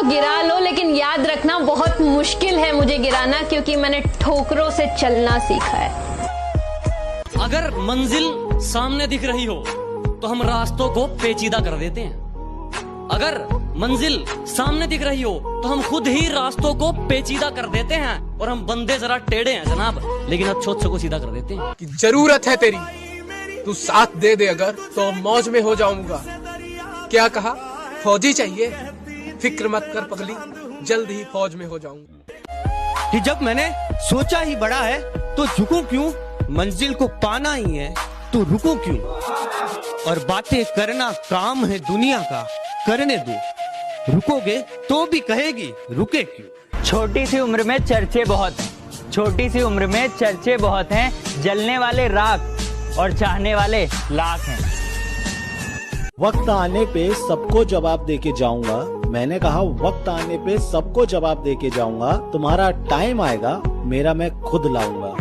गिरा लो, लेकिन याद रखना बहुत मुश्किल है मुझे गिराना, क्योंकि मैंने ठोकरों से चलना सीखा है। अगर मंजिल सामने दिख रही हो तो हम रास्तों को पेचीदा कर देते हैं। अगर मंजिल सामने दिख रही हो तो हम खुद ही रास्तों को पेचीदा कर देते हैं। और हम बंदे जरा टेढ़े हैं जनाब, लेकिन अच्छों को सीधा कर देते हैं। कि जरूरत है तेरी, तू साथ दे दे अगर तो मौज में हो जाऊंगा। क्या कहा, फौजी चाहिए? फिक्र मत कर पगली, जल्द ही फौज में हो जाऊंगा। कि जब मैंने सोचा ही बड़ा है तो झुकूं क्यों, मंजिल को पाना ही है तो रुको क्यों। और बातें करना काम है दुनिया का, करने दो, रुकोगे तो भी कहेगी रुके क्यों। छोटी सी उम्र में चर्चे बहुत हैं, छोटी सी उम्र में चर्चे बहुत हैं, जलने वाले राख और चाहने वाले लाख हैं। वक्त आने पे सबको जवाब देके जाऊंगा। मैंने कहा वक्त आने पे सबको जवाब देके जाऊंगा। तुम्हारा टाइम आएगा, मेरा मैं खुद लाऊंगा।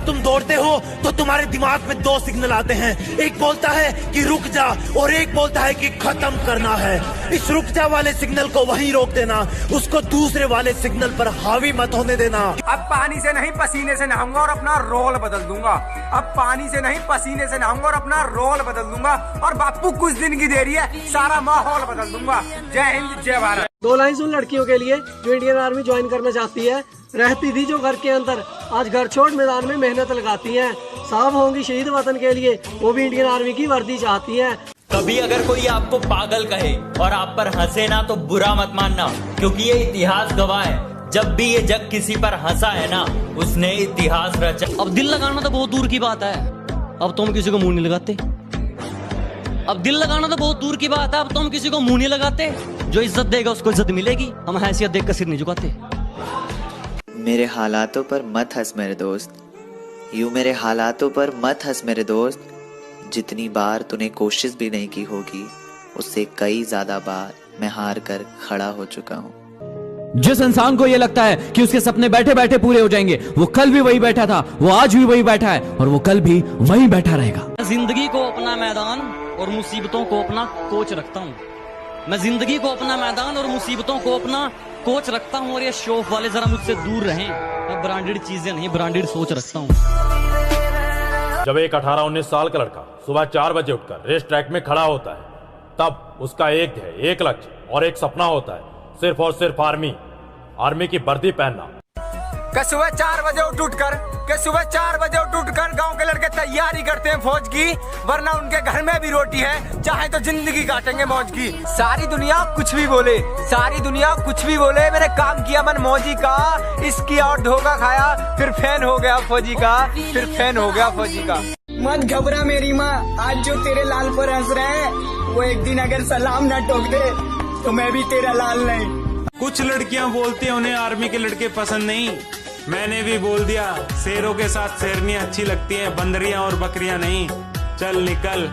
तुम दौड़ते हो तो तुम्हारे दिमाग में दो सिग्नल आते हैं, एक बोलता है कि रुक जा और एक बोलता है कि खत्म करना है। इस रुक जा वाले सिग्नल को वहीं रोक देना, उसको दूसरे वाले सिग्नल पर हावी मत होने देना। अब पानी से नहीं पसीने से नहाऊंगा और अपना रोल बदल दूंगा। अब पानी से नहीं पसीने से नहाऊंगा और अपना रोल बदल दूंगा। और बापू कुछ दिन की देरी है, सारा माहौल बदल दूंगा। जय हिंद, जय भारत। दो लाइन उन लड़कियों के लिए जो इंडियन आर्मी ज्वाइन करना चाहती है। रहती थी जो घर के अंदर, आज घर छोड़ मैदान में मेहनत लगाती हैं। साफ होंगी शहीद वतन के लिए, वो भी इंडियन आर्मी की वर्दी चाहती हैं। कभी अगर कोई आपको पागल कहे और आप पर हंसे ना तो बुरा मत मानना, क्योंकि ये इतिहास गवाह है, जब भी ये जग किसी पर हंसा है ना, उसने इतिहास रचा। अब दिल लगाना तो बहुत दूर की बात है, अब तो हम किसी को मुंह नहीं लगाते। अब दिल लगाना तो बहुत दूर की बात है, अब तो हम किसी को मुंह नहीं लगाते। जो इज्जत देगा उसको इज्जत मिलेगी, हम हैसियत देख कर सिर नहीं झुकाते। मेरे हालातों पर मत हंस मेरे दोस्त, यूं मेरे हालातों पर मत हंस मेरे दोस्त। जितनी बार तूने कोशिश भी नहीं की होगी, उससे कई ज्यादा बार मैं हार कर खड़ा हो चुका हूँ। जिस इंसान को ये लगता है कि उसके सपने बैठे बैठे पूरे हो जाएंगे, वो कल भी वही बैठा था, वो आज भी वही बैठा है और वो कल भी वही बैठा रहेगा। जिंदगी को अपना मैदान और मुसीबतों को अपना कोच रखता हूँ। मैं जिंदगी को अपना मैदान और मुसीबतों को अपना कोच रखता हूँ। और ये शौक वाले जरा मुझसे दूर रहें। मैं ब्रांडेड चीजें नहीं, ब्रांडेड सोच रखता हूँ। जब एक 18-19 साल का लड़का सुबह 4 बजे उठकर रेस ट्रैक में खड़ा होता है, तब उसका एक लक्ष्य और एक सपना होता है, सिर्फ और सिर्फ आर्मी की वर्दी पहनना। कि सुबह 4 बजे उठ कर गांव के लड़के तैयारी करते हैं फौज की, वरना उनके घर में भी रोटी है, चाहे तो जिंदगी काटेंगे मौज की। सारी दुनिया कुछ भी बोले, सारी दुनिया कुछ भी बोले, मैंने काम किया मन मौजी का, इसकी और धोखा खाया, फिर फैन हो गया फौजी का, फिर फैन हो गया फौजी का। मत घबरा मेरी माँ, आज जो तेरे लाल पर हंस रहे हैं, वो एक दिन अगर सलाम ना ठोक दे तो मैं भी तेरा लाल नहीं। कुछ लड़कियां बोलती हैं उन्हें आर्मी के लड़के पसंद नहीं। मैंने भी बोल दिया, शेरों के साथ शेरनियां अच्छी लगती हैं, बंदरियां और बकरियां नहीं। चल निकल।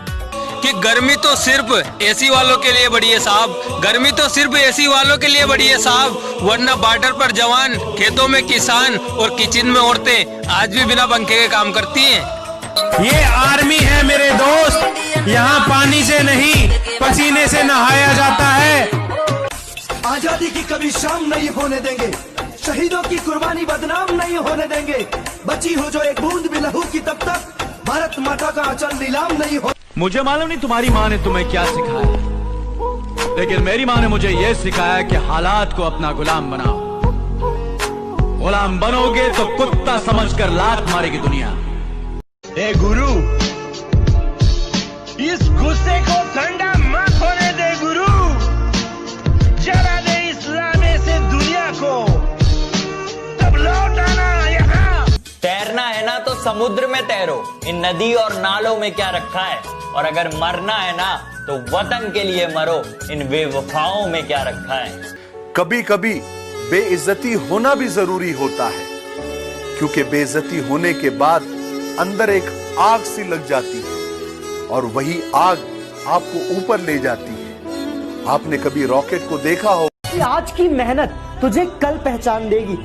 कि गर्मी तो सिर्फ एसी वालों के लिए बड़ी है साहब, गर्मी तो सिर्फ एसी वालों के लिए बड़ी है साहब, वरना बॉर्डर पर जवान, खेतों में किसान और किचन में औरतें आज भी बिना पंखे के काम करती हैं। ये आर्मी है मेरे दोस्त, यहाँ पानी से नहीं पसीने से नहाया जाता है। आजादी की कभी शाम नहीं होने देंगे, शहीदों की कुर्बानी बदनाम नहीं होने देंगे। बची हो जो एक बूंद भी लहू की, तब तक भारत माता का आंचल नीलाम नहीं हो। मुझे मालूम नहीं तुम्हारी माँ ने तुम्हें क्या सिखाया, लेकिन मेरी माँ ने मुझे ये सिखाया कि हालात को अपना गुलाम बनाओ। गुलाम बनोगे तो कुत्ता समझकर लात मारेगी दुनिया। ए गुरु, इस गुस्से को ठंडा मत होने दे गुरु, जला दे इस लाने से दुनिया को, तब लौट आना यहाँ। तैरना है ना तो समुद्र में तैरो, इन नदी और नालों में क्या रखा है। और अगर मरना है ना तो वतन के लिए मरो, इन बेवफाओं में क्या रखा है। कभी कभी बेइज्जती होना भी जरूरी होता है, क्योंकि बेइज्जती होने के बाद अंदर एक आग सी लग जाती है और वही आग आपको ऊपर ले जाती है। आपने कभी रॉकेट को देखा हो? आज की मेहनत तुझे कल पहचान देगी।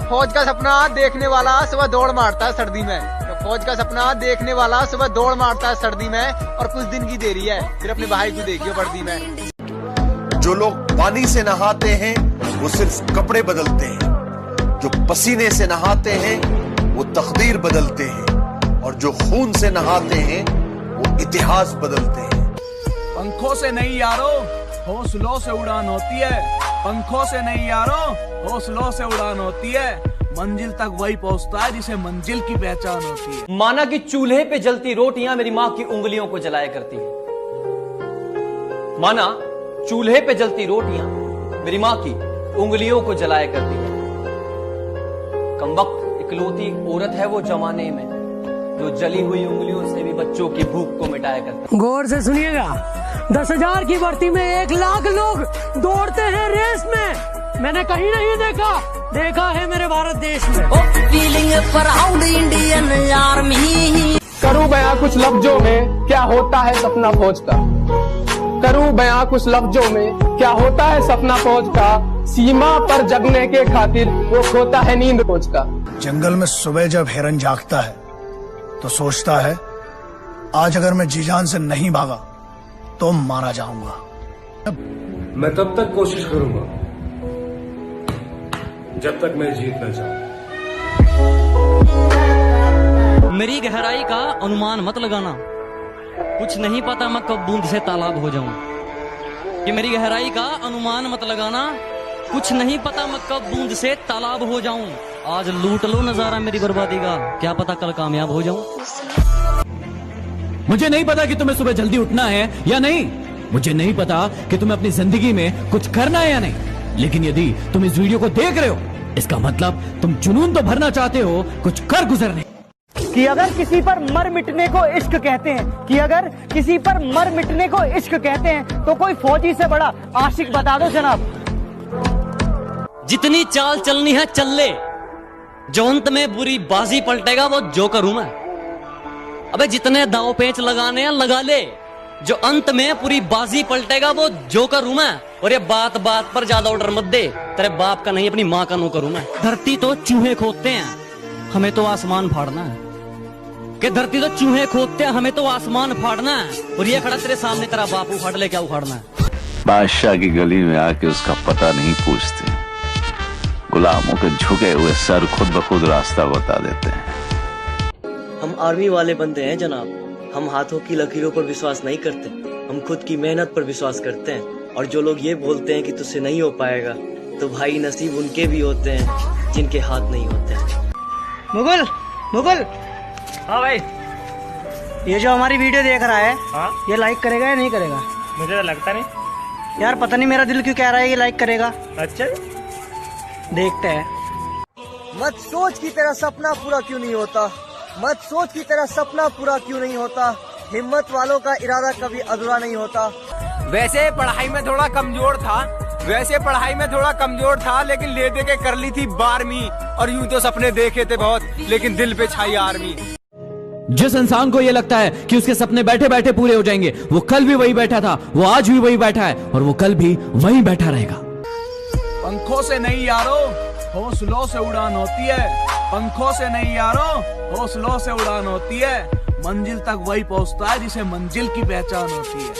फौज का सपना देखने वाला सुबह दौड़ मारता है सर्दी में, फौज का सपना देखने वाला सुबह दौड़ मारता है सर्दी में, और कुछ दिन की देरी है, फिर अपने भाई को देखियो वर्दी में। जो लोग पानी से नहाते हैं वो सिर्फ कपड़े बदलते हैं, जो पसीने से नहाते हैं वो तकदीर बदलते हैं, और जो खून से नहाते हैं वो इतिहास बदलते हैं। पंखों से नहीं यारो, हौसलों से उड़ान होती है। पंखों से नहीं यारो, हौसलों से उड़ान होती है। मंजिल तक वही पहुंचता है जिसे मंजिल की पहचान होती है। माना कि चूल्हे पे जलती रोटियां मेरी माँ की उंगलियों को जलाया करती है। माना चूल्हे पे जलती रोटियां मेरी माँ की उंगलियों को जलाया करती है। कमबख्त इकलौती औरत है वो जमाने में जो जली हुई उंगलियों से भी बच्चों की भूख को मिटाया करती है। गौर से सुनिएगा, 10,000 की भर्ती में 1 लाख लोग दौड़ते हैं रेस में। मैंने कहीं नहीं देखा है मेरे भारत देश में। Feeling proud Indian army. करूं बयां कुछ लफ्जों में क्या होता है सपना फौज का। करूं बयां कुछ लफ्जों में क्या होता है सपना फौज का। सीमा पर जगने के खातिर वो खोता है नींद फौज का। जंगल में सुबह जब हिरन जागता है तो सोचता है आज अगर मैं जी जान से नहीं भागा तो मारा जाऊंगा। मैं तब तक कोशिश करूंगा जब तक मैं जीत न जाऊं। मेरी गहराई का अनुमान मत लगाना, कुछ नहीं पता मैं कब बूंद से तालाब हो जाऊं। कि मेरी गहराई का अनुमान मत लगाना, कुछ नहीं पता मैं कब बूंद से तालाब हो जाऊं। आज लूट लो नजारा मेरी बर्बादी का, क्या पता कल कामयाब हो जाऊं। मुझे नहीं पता कि तुम्हें सुबह जल्दी उठना है या नहीं, मुझे नहीं पता कि तुम्हें अपनी जिंदगी में कुछ करना है या नहीं, लेकिन यदि तुम इस वीडियो को देख रहे हो इसका मतलब तुम जुनून तो भरना चाहते हो, कुछ कर गुजरने। कि अगर किसी पर मर मिटने को इश्क कहते हैं, कि अगर किसी पर मर मिटने को इश्क कहते हैं तो कोई फौजी से बड़ा आशिक बता दो जनाब। जितनी चाल चलनी है चल ले, जो अंत में बुरी बाजी पलटेगा वो जोकर हूं मैं। अबे जितने दाव पेच लगाने हैं लगा ले, जो अंत में पूरी बाजी पलटेगा वो जोकर हूं मैं। और ये बात बात पर ज्यादा ऑर्डर मत दे, तेरे बाप का नहीं अपनी माँ का नौकर हूं मैं। धरती तो चूहे खोदते हैं, हमें तो आसमान फाड़ना है। कि धरती तो चूहे खोदते हैं, हमें तो आसमान फाड़ना है। और ये खड़ा तेरे सामने तेरा बाप उखाड़ ले, क्या उखाड़ना है। बादशाह की गली में आके उसका पता नहीं पूछते, गुलामों के झुके हुए सर खुद ब खुद रास्ता बता देते हैं। हम आर्मी वाले बंदे हैं जनाब, हम हाथों की लकीरों पर विश्वास नहीं करते, हम खुद की मेहनत पर विश्वास करते हैं। और जो लोग ये बोलते हैं कि तुझसे नहीं हो पाएगा, तो भाई नसीब उनके भी होते हैं जिनके हाथ नहीं होते हैं। मुगल हाँ भाई, ये जो हमारी वीडियो देख रहा है, हाँ? ये लाइक करेगा या नहीं करेगा? मुझे तो लगता नहीं यार, पता नहीं मेरा दिल क्यों कह रहा है ये लाइक करेगा। अच्छा, देखते हैं। मत सोच की तेरा सपना पूरा क्यों नहीं होता, मत सोच की तेरा सपना पूरा क्यों नहीं होता। हिम्मत वालों का इरादा कभी अधूरा नहीं होता। वैसे पढ़ाई में थोड़ा कमजोर था, लेकिन ले दे के कर ली थी 12वीं। और यूं तो सपने देखे थे बहुत, लेकिन दिल पे छाई आर्मी। जिस इंसान को ये लगता है कि उसके सपने बैठे बैठे पूरे हो जाएंगे, वो कल भी वही बैठा था, वो आज भी वही बैठा है और वो कल भी वही बैठा रहेगा। पंखों से नहीं यारो, हौसलों से उड़ान होती है। पंखों से नहीं यारो, हौसलों से उड़ान होती है। मंजिल तक वही पहुंचता है जिसे मंजिल की पहचान होती है।